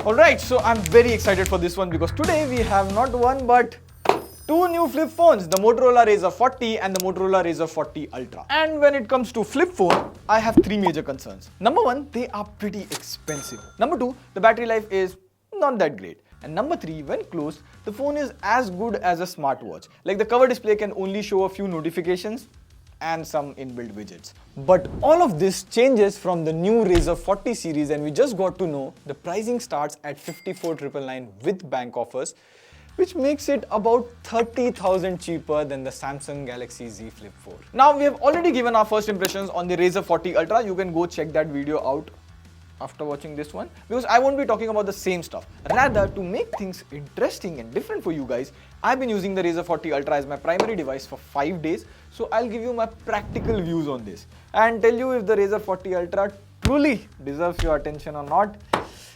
Alright, so I'm very excited for this one because today we have not one but two new flip phones, the Motorola Razr 40 and the Motorola Razr 40 Ultra. And when it comes to flip phone, I have three major concerns. Number one, they are pretty expensive. Number two, the battery life is not that great. And number three, when closed, the phone is as good as a smartwatch. Like the cover display can only show a few notifications and some inbuilt widgets. But all of this changes from the new Razr 40 series, and we just got to know the pricing starts at 54,999 with bank offers, which makes it about 30,000 cheaper than the Samsung Galaxy Z Flip 4. Now we have already given our first impressions on the Razr 40 Ultra. You can go check that video out after watching this one, because I won't be talking about the same stuff. Rather, to make things interesting and different for you guys, I've been using the Razr 40 Ultra as my primary device for 5 days, so I'll give you my practical views on this and tell you if the Razr 40 Ultra truly deserves your attention or not.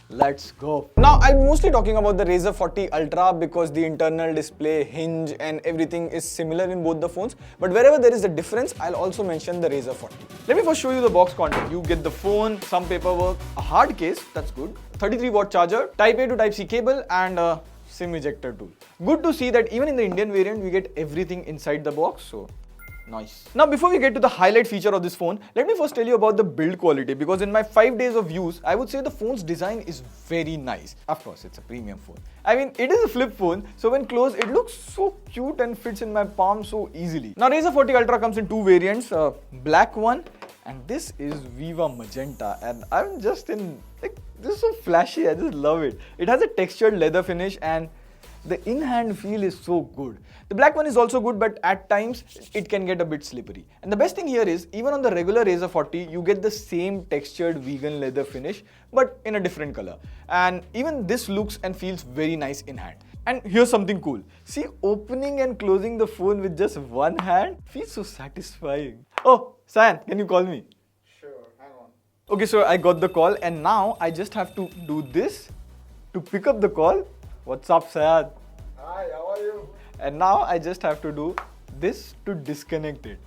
Let's go. Now, I'm mostly talking about the Razr 40 Ultra because the internal display, hinge and everything is similar in both the phones. But wherever there is a difference, I'll also mention the Razr 40. Let me first show you the box content. You get the phone, some paperwork, a hard case, that's good, 33-watt charger, Type A to Type C cable and a SIM ejector tool. Good to see that even in the Indian variant, we get everything inside the box. So nice. Now before we get to the highlight feature of this phone, let me first tell you about the build quality, because in my 5 days of use, I would say the phone's design is very nice. Of course, it's a premium phone. I mean, it is a flip phone, so when closed, it looks so cute and fits in my palm so easily. Now Razr 40 Ultra comes in two variants, black one, and this is Viva Magenta, and I'm just in, like, this is so flashy, I just love it. It has a textured leather finish and the in-hand feel is so good. The black one is also good, but at times it can get a bit slippery. And the best thing here is, even on the regular Razr 40, you get the same textured vegan leather finish, but in a different color. And even this looks and feels very nice in hand. And here's something cool. See, opening and closing the phone with just one hand feels so satisfying. Oh, San, can you call me? Sure, hang on. Okay, so I got the call and now I just have to do this to pick up the call. What's up, Sayad? Hi, how are you? And now I just have to do this to disconnect it.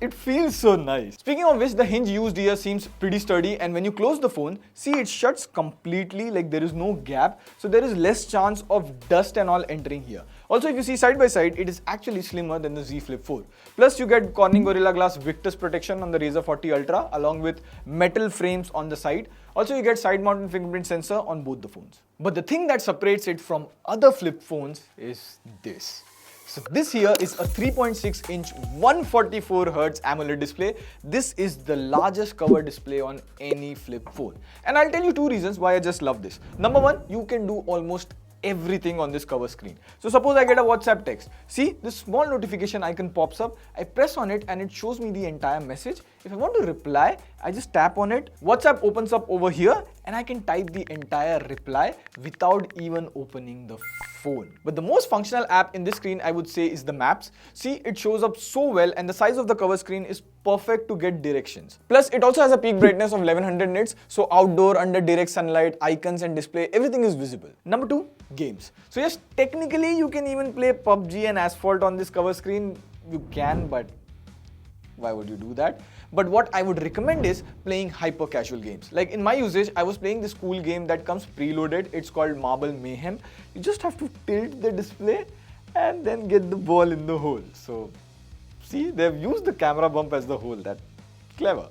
It feels so nice. Speaking of which, the hinge used here seems pretty sturdy, and when you close the phone, see, it shuts completely, like there is no gap, so there is less chance of dust and all entering here. Also, if you see side by side, it is actually slimmer than the Z Flip 4. Plus, you get Corning Gorilla Glass Victus protection on the Razr 40 Ultra along with metal frames on the side. Also, you get side mounted fingerprint sensor on both the phones. But the thing that separates it from other flip phones is this. So this here is a 3.6-inch 144Hz AMOLED display. This is the largest cover display on any flip phone. And I'll tell you two reasons why I just love this. Number one, you can do almost everything on this cover screen. So suppose I get a WhatsApp text. See, this small notification icon pops up. I press on it and it shows me the entire message. If I want to reply, I just tap on it. WhatsApp opens up over here and I can type the entire reply without even opening the phone. But the most functional app in this screen, I would say, is the maps. See, it shows up so well and the size of the cover screen is perfect to get directions. Plus, it also has a peak brightness of 1100 nits, so outdoor, under direct sunlight, icons and display, everything is visible. Number two, games. So yes, technically you can even play PUBG and Asphalt on this cover screen. You can, but why would you do that? But what I would recommend is playing hyper casual games. Like in my usage, I was playing this cool game that comes preloaded. It's called Marble Mayhem. You just have to tilt the display and then get the ball in the hole. So see, they've used the camera bump as the hole. That's clever.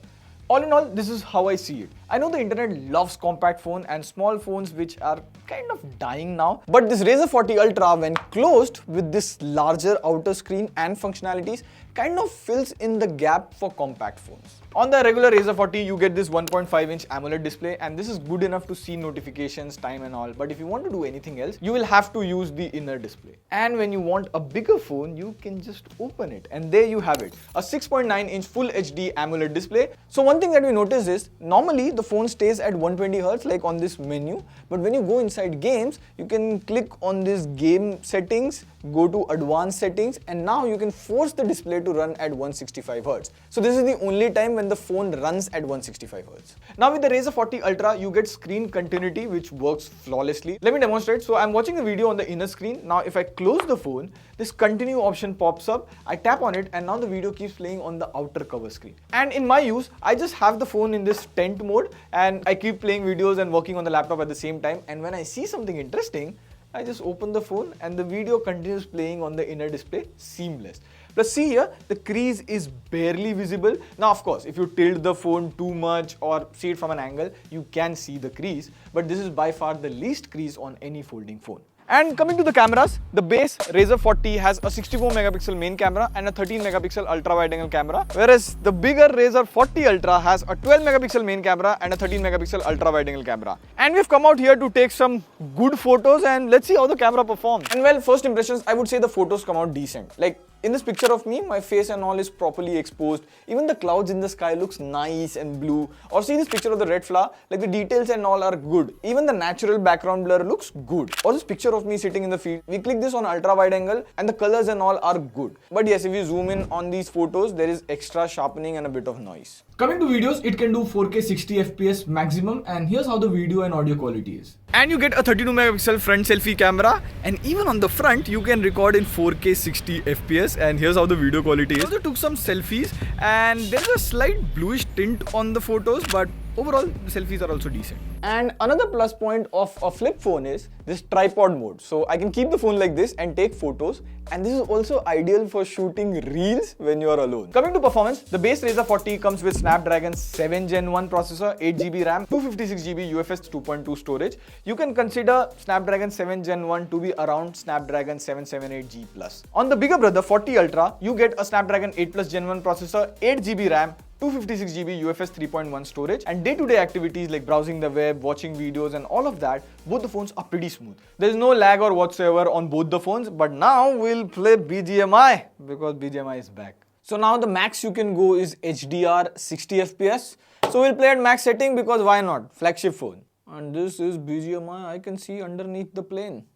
All in all, this is how I see it. I know the internet loves compact phone and small phones which are kind of dying now. But this Razr 40 Ultra, when closed with this larger outer screen and functionalities, kind of fills in the gap for compact phones. On the regular Razr 40, you get this 1.5-inch AMOLED display, and this is good enough to see notifications, time and all. But if you want to do anything else, you will have to use the inner display. And when you want a bigger phone, you can just open it. And there you have it, a 6.9-inch Full HD AMOLED display. So one thing that we notice is, normally the phone stays at 120 Hz like on this menu. But when you go inside games, you can click on this game settings, go to advanced settings, and now you can force the display to run at 165 Hz. So this is the only time when the phone runs at 165 Hz. Now with the Razr 40 Ultra, you get screen continuity which works flawlessly. Let me demonstrate. So I'm watching the video on the inner screen. Now if I close the phone, this continue option pops up. I tap on it and now the video keeps playing on the outer cover screen. And in my use, I just have the phone in this tent mode mode and I keep playing videos and working on the laptop at the same time, and when I see something interesting, I just open the phone and the video continues playing on the inner display, seamless. Plus see here, the crease is barely visible. Now of course, if you tilt the phone too much or see it from an angle, you can see the crease, but this is by far the least crease on any folding phone. And coming to the cameras, the base Razr 40 has a 64 megapixel main camera and a 13 megapixel ultra wide angle camera, whereas the bigger Razr 40 Ultra has a 12 megapixel main camera and a 13 megapixel ultra wide angle camera. And we've come out here to take some good photos, and let's see how the camera performs. And well, first impressions, I would say the photos come out decent. Like in this picture of me, my face and all is properly exposed. Even the clouds in the sky looks nice and blue. Or see this picture of the red flower, like the details and all are good. Even the natural background blur looks good. Or this picture of me sitting in the field, we click this on ultra wide angle and the colors and all are good. But yes, if you zoom in on these photos, there is extra sharpening and a bit of noise. Coming to videos, it can do 4K 60 FPS maximum, and here's how the video and audio quality is. And you get a 32 megapixel front selfie camera, and even on the front you can record in 4K 60 FPS, and here's how the video quality is. I also took some selfies and there's a slight bluish tint on the photos, but overall the selfies are also decent. And another plus point of a flip phone is this tripod mode. So I can keep the phone like this and take photos, and this is also ideal for shooting reels when you are alone. Coming to performance, the base Razr 40 comes with Snapdragon 7 Gen 1 processor, 8GB RAM, 256GB UFS 2.2 storage. You can consider Snapdragon 7 Gen 1 to be around Snapdragon 778G Plus. On the bigger brother 40 Ultra, you get a Snapdragon 8 Plus Gen 1 processor, 8GB RAM, 256GB UFS 3.1 storage, and day-to-day activities like browsing the web, watching videos and all of that, both the phones are pretty smooth. There is no lag or whatsoever on both the phones, but now we'll play BGMI because BGMI is back. So now the max you can go is HDR 60 FPS. So we'll play at max setting because why not? Flagship phone. And this is BGMI, I can see underneath the plane.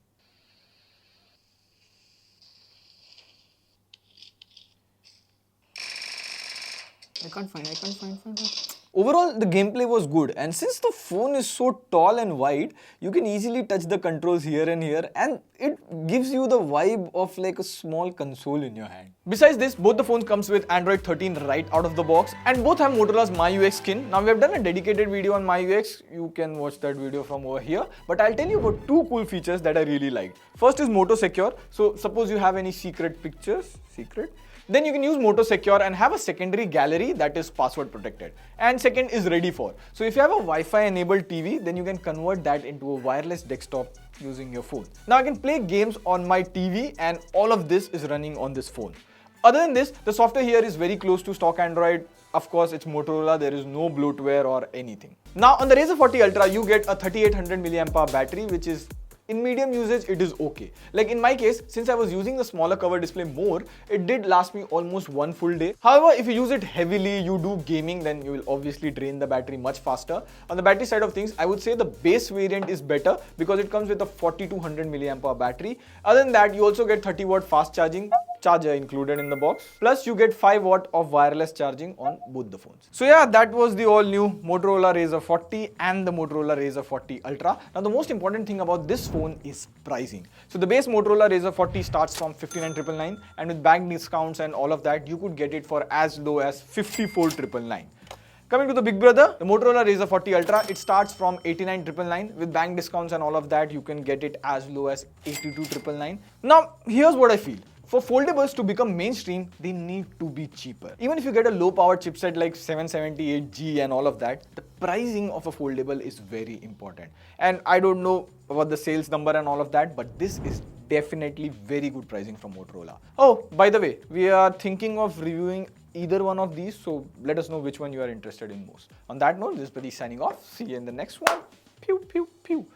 I can't find. Overall, the gameplay was good, and since the phone is so tall and wide, you can easily touch the controls here and here, and it gives you the vibe of like a small console in your hand. Besides this, both the phones comes with Android 13 right out of the box, and both have Motorola's MyUX skin. Now we have done a dedicated video on MyUX. You can watch that video from over here, but I'll tell you about two cool features that I really liked. First is Moto Secure. So suppose you have any secret pictures, then you can use Moto Secure and have a secondary gallery that is password protected. And second is Ready For. So if you have a Wi-Fi enabled TV, then you can convert that into a wireless desktop using your phone. Now I can play games on my TV, and all of this is running on this phone. Other than this, the software here is very close to stock Android. Of course, it's Motorola, there is no bloatware or anything. Now on the Razr 40 Ultra, you get a 3800 mAh battery, which is in medium usage, it is okay. Like in my case, since I was using the smaller cover display more, it did last me almost one full day. However, if you use it heavily, you do gaming, then you will obviously drain the battery much faster. On the battery side of things, I would say the base variant is better because it comes with a 4200 mAh battery. Other than that, you also get 30 watt fast charging charger included in the box. Plus you get 5 watt of wireless charging on both the phones. So yeah, that was the all new Motorola Razr 40 and the Motorola Razr 40 Ultra. Now the most important thing about this phone is pricing. So the base Motorola Razr 40 starts from 59,999, and with bank discounts and all of that, you could get it for as low as 54,999. Coming to the big brother, the Motorola Razr 40 Ultra, it starts from 89,999. With bank discounts and all of that, you can get it as low as 82,999. Now, here's what I feel. For foldables to become mainstream, they need to be cheaper. Even if you get a low power chipset like 778G and all of that, the pricing of a foldable is very important. And I don't know about the sales number and all of that, but this is definitely very good pricing from Motorola. Oh, by the way, we are thinking of reviewing either one of these, so let us know which one you are interested in most. On that note, this is Pradeep signing off. See you in the next one. Pew, pew, pew.